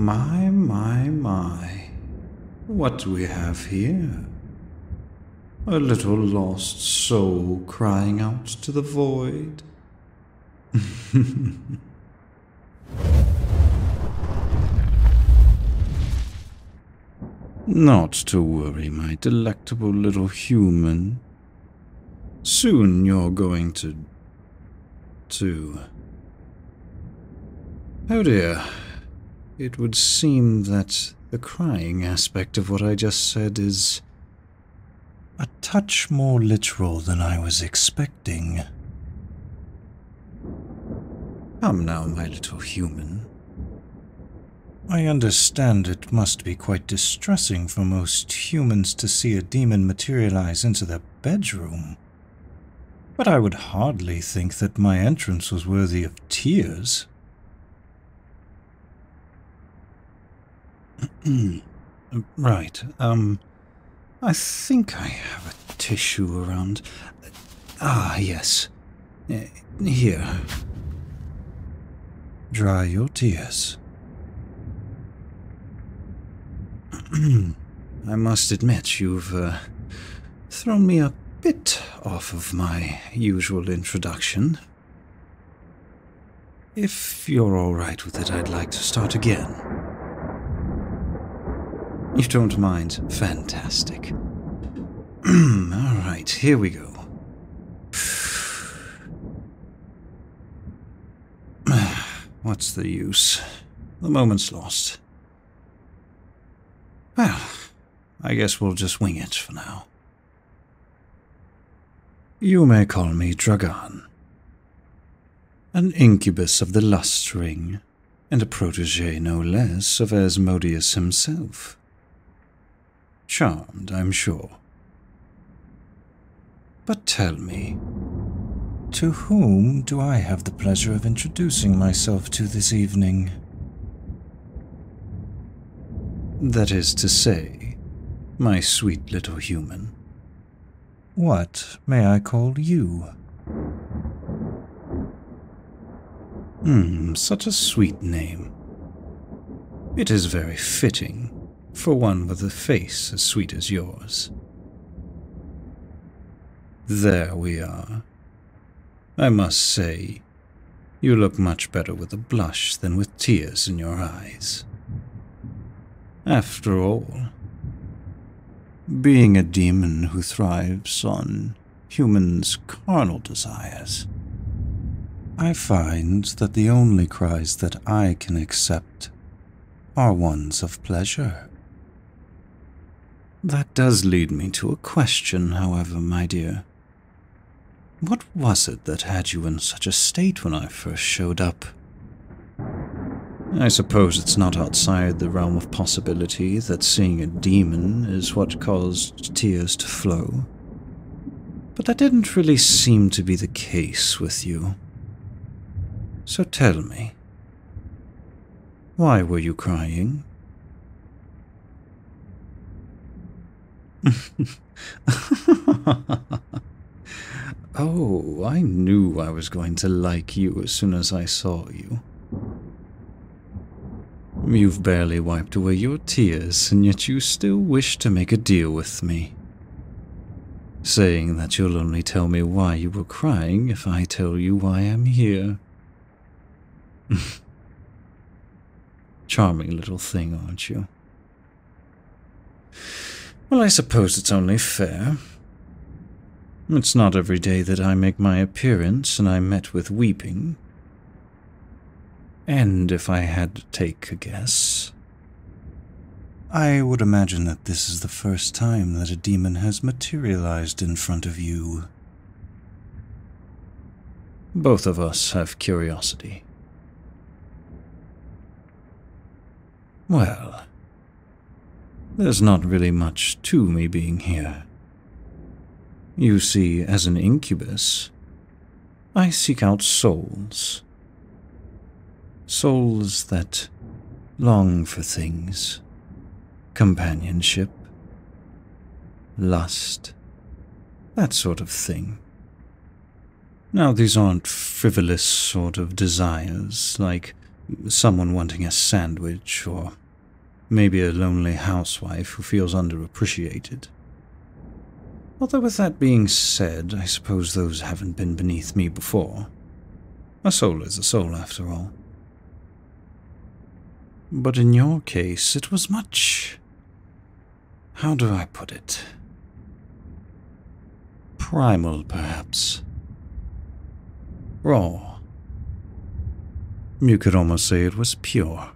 My. What do we have here? A little lost soul crying out to the void. Not to worry, my delectable little human. Soon you're going to... Oh dear. It would seem that the crying aspect of what I just said is a touch more literal than I was expecting. Come now, my little human. I understand it must be quite distressing for most humans to see a demon materialize into their bedroom. But I would hardly think that my entrance was worthy of tears. Right, I think I have a tissue around. Ah, yes. Here. Dry your tears. I must admit, you've thrown me a bit off of my usual introduction. If you're all right with it, I'd like to start again. You don't mind? Fantastic. All right, here we go. What's the use? The moment's lost. Well, I guess we'll just wing it for now. You may call me Dragan. An incubus of the lust ring, and a protégé no less of Asmodeus himself. Charmed, I'm sure. But tell me, to whom do I have the pleasure of introducing myself to this evening? That is to say, my sweet little human. What may I call you? Such a sweet name. It is very fitting for one with a face as sweet as yours. There we are. I must say, you look much better with a blush than with tears in your eyes. After all, being a demon who thrives on humans' carnal desires, I find that the only cries that I can accept are ones of pleasure. That does lead me to a question, however, my dear. What was it that had you in such a state when I first showed up? I suppose it's not outside the realm of possibility that seeing a demon is what caused tears to flow. But that didn't really seem to be the case with you. So tell me, why were you crying? Oh, I knew I was going to like you as soon as I saw you. You've barely wiped away your tears, and yet you still wish to make a deal with me, saying that you'll only tell me why you were crying if I tell you why I'm here. Charming little thing, aren't you? Well, I suppose it's only fair. It's not every day that I make my appearance and I'm met with weeping. And if I had to take a guess, I would imagine that this is the first time that a demon has materialized in front of you. Both of us have curiosity. Well, there's not really much to me being here. You see, as an incubus, I seek out souls. Souls that long for things, companionship, lust, that sort of thing. Now, these aren't frivolous sort of desires, like someone wanting a sandwich, or maybe a lonely housewife who feels underappreciated. Although with that being said, I suppose those haven't been beneath me before. A soul is a soul, after all. But in your case, it was much... how do I put it? Primal, perhaps. Raw. You could almost say it was pure.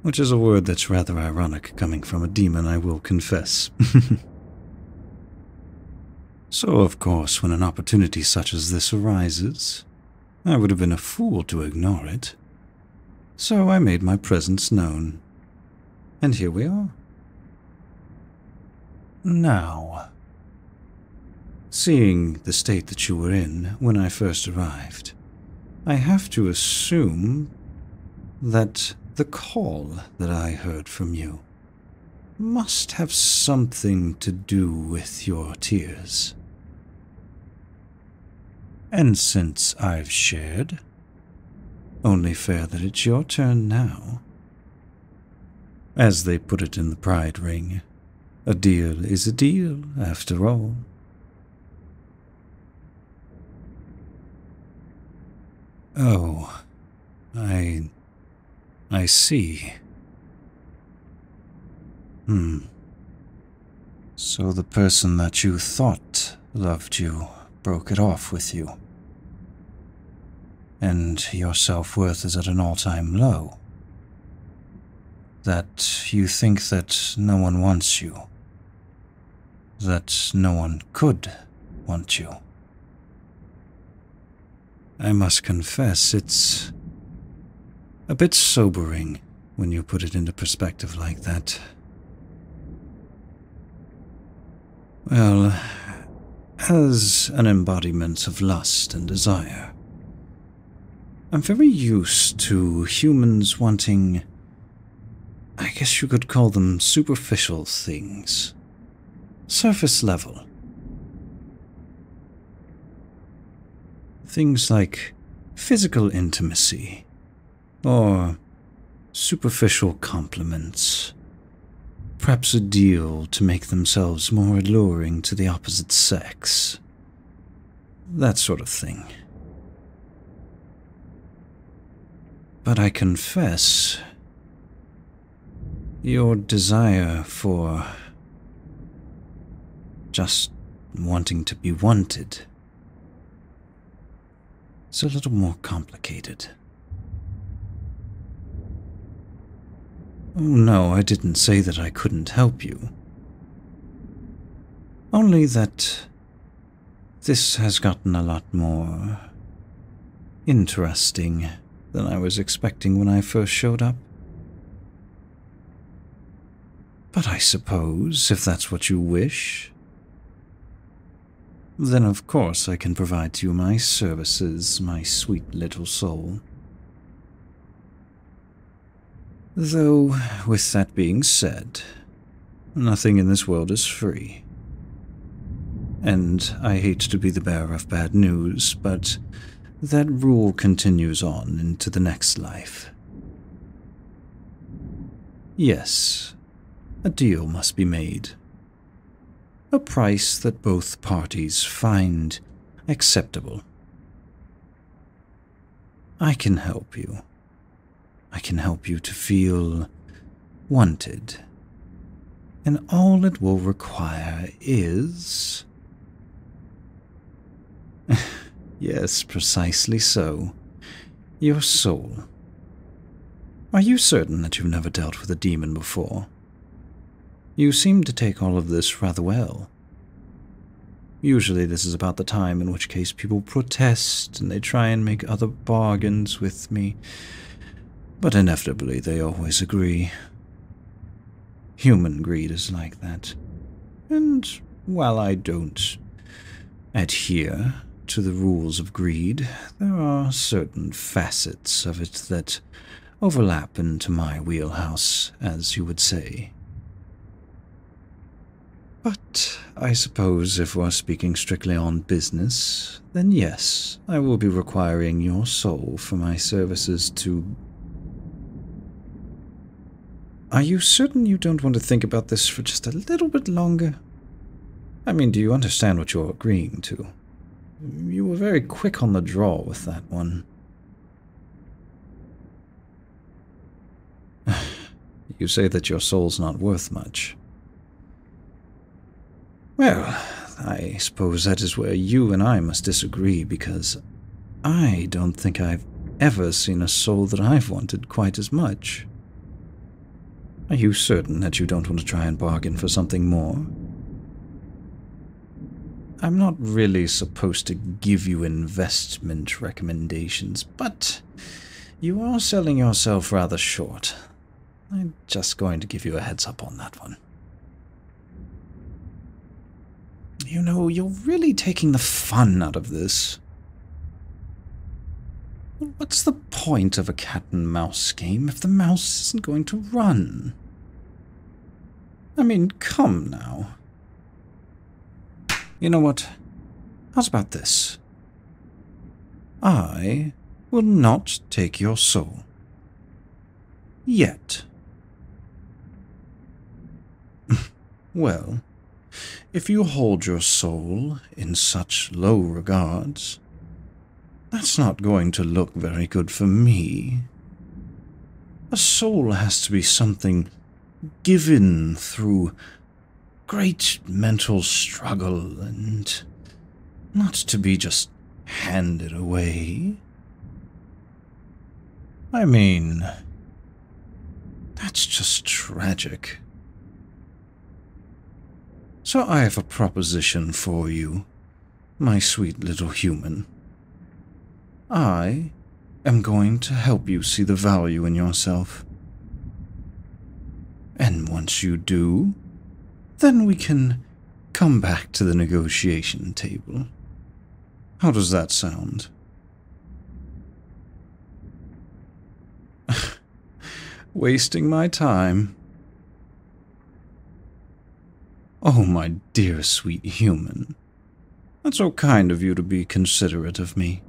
Which is a word that's rather ironic coming from a demon, I will confess. So, of course, when an opportunity such as this arises, I would have been a fool to ignore it. So I made my presence known. And here we are. Now, seeing the state that you were in when I first arrived, I have to assume that the call that I heard from you must have something to do with your tears. And since I've shared, only fair that it's your turn now. As they put it in the Pride Ring, a deal is a deal, after all. Oh, I see. So the person that you thought loved you broke it off with you. And your self-worth is at an all-time low. That you think that no one wants you. That no one could want you. I must confess, it's a bit sobering when you put it into perspective like that. Well, as an embodiment of lust and desire, I'm very used to humans wanting, I guess you could call them superficial things. Surface level. Things like physical intimacy, or superficial compliments. Perhaps a deal to make themselves more alluring to the opposite sex. That sort of thing. But I confess, your desire for just wanting to be wanted is a little more complicated. Oh no, I didn't say that I couldn't help you. Only that this has gotten a lot more interesting than I was expecting when I first showed up. But I suppose, if that's what you wish, then of course I can provide you my services, my sweet little soul. Though, with that being said, nothing in this world is free. And I hate to be the bearer of bad news, but that rule continues on into the next life. Yes, a deal must be made. A price that both parties find acceptable. I can help you. I can help you to feel wanted. And all it will require is... Yes, precisely so. Your soul. Are you certain that you've never dealt with a demon before? You seem to take all of this rather well. Usually this is about the time in which case people protest and they try and make other bargains with me. But inevitably they always agree. Human greed is like that. And while I don't adhere to the rules of greed, there are certain facets of it that overlap into my wheelhouse, as you would say. But I suppose if we're speaking strictly on business, then yes, I will be requiring your soul for my services to... Are you certain you don't want to think about this for just a little bit longer? I mean, do you understand what you're agreeing to? You were very quick on the draw with that one. You say that your soul's not worth much. Well, I suppose that is where you and I must disagree, because I don't think I've ever seen a soul that I've wanted quite as much. Are you certain that you don't want to try and bargain for something more? I'm not really supposed to give you investment recommendations, but you are selling yourself rather short. I'm just going to give you a heads up on that one. You know, you're really taking the fun out of this. What's the point of a cat and mouse game if the mouse isn't going to run? I mean, come now. You know what? How's about this? I will not take your soul. Yet. Well, if you hold your soul in such low regards, that's not going to look very good for me. A soul has to be something given through great mental struggle and not to be just handed away. I mean, that's just tragic. So I have a proposition for you, my sweet little human. I am going to help you see the value in yourself. And once you do, then we can come back to the negotiation table. How does that sound? Wasting my time? Oh, my dear sweet human. That's so kind of you to be considerate of me.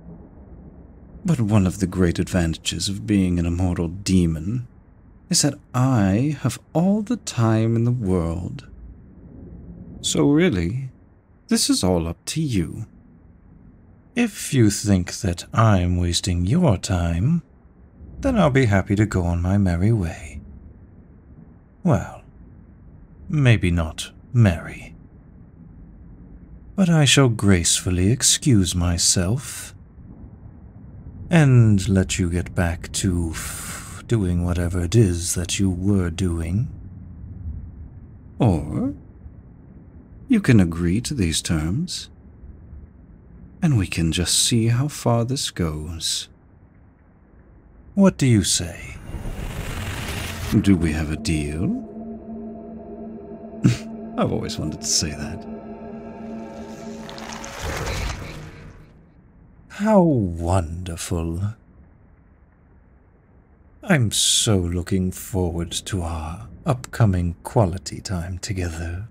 But one of the great advantages of being an immortal demon is that I have all the time in the world. So really, this is all up to you. If you think that I'm wasting your time, then I'll be happy to go on my merry way. Well, maybe not merry. But I shall gracefully excuse myself and let you get back to doing whatever it is that you were doing. Or you can agree to these terms, and we can just see how far this goes. What do you say? Do we have a deal? I've always wanted to say that. How wonderful. I'm so looking forward to our upcoming quality time together.